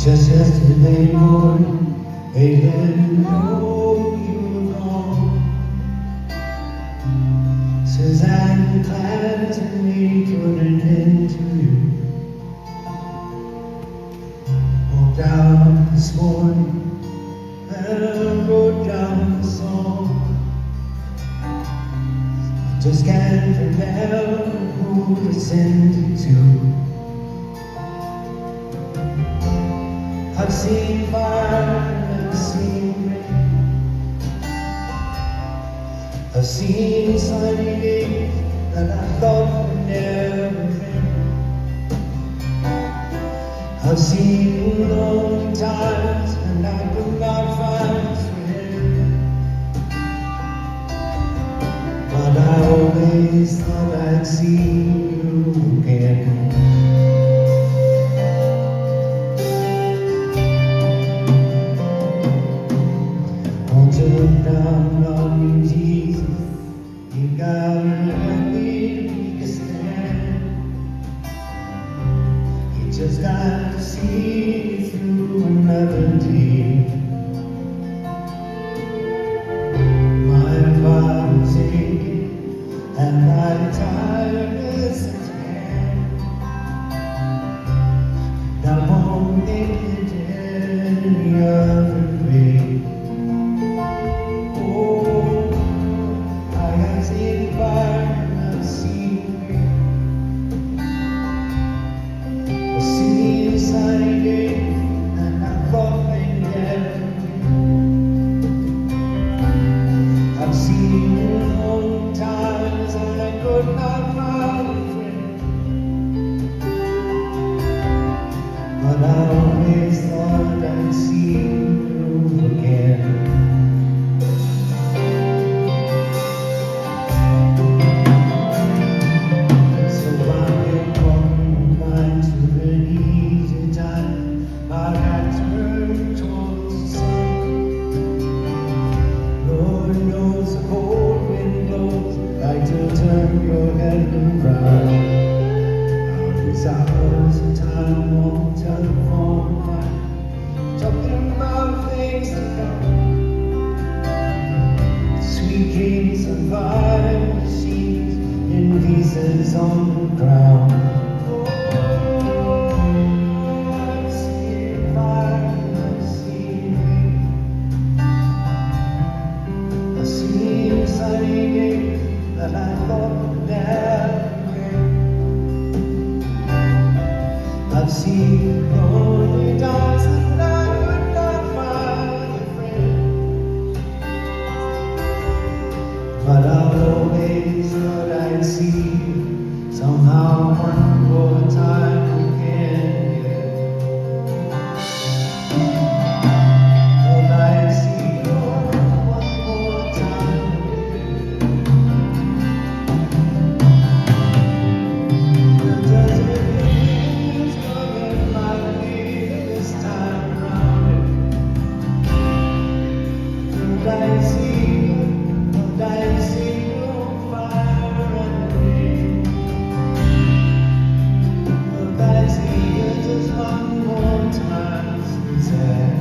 Just yesterday morning, they didn't know you were gone. Suzanne plans and me put an end to you. Walked out this morning and wrote down the song. Just can't remember who to send it to. I've seen fire and I've seen rain. I've seen sunny days that I thought would never end. I've seen lonely times and I could not find a friend. But I always thought I'd see you again. Look down on you, Jesus. You gotta let me make a stand. You just got to see through another day. My body's aching and my tiredness is bad. I won't make it any other way. I've seen long times and I could not find a friend. But I always thought I'd see you again. So while you're walking blind to an easy time, my hands turn towards the sun. Lord knows the cold wind blows like to turn your head around. All these hours of time on telephone line, talking about things to come. Sweet dreams of fire machines in pieces on the ground. I've seen fire and I've seen rain. I've seen sunny days that I thought would never end. I've seen lonely times that I could not find a friend. But I always thought I'd see you somehow one more time again. Thought I'd see you one more time again. The desert is coming my way this time round. Thought I'd see you fire and rain. Thought I'd see you just one more time, Suzanne.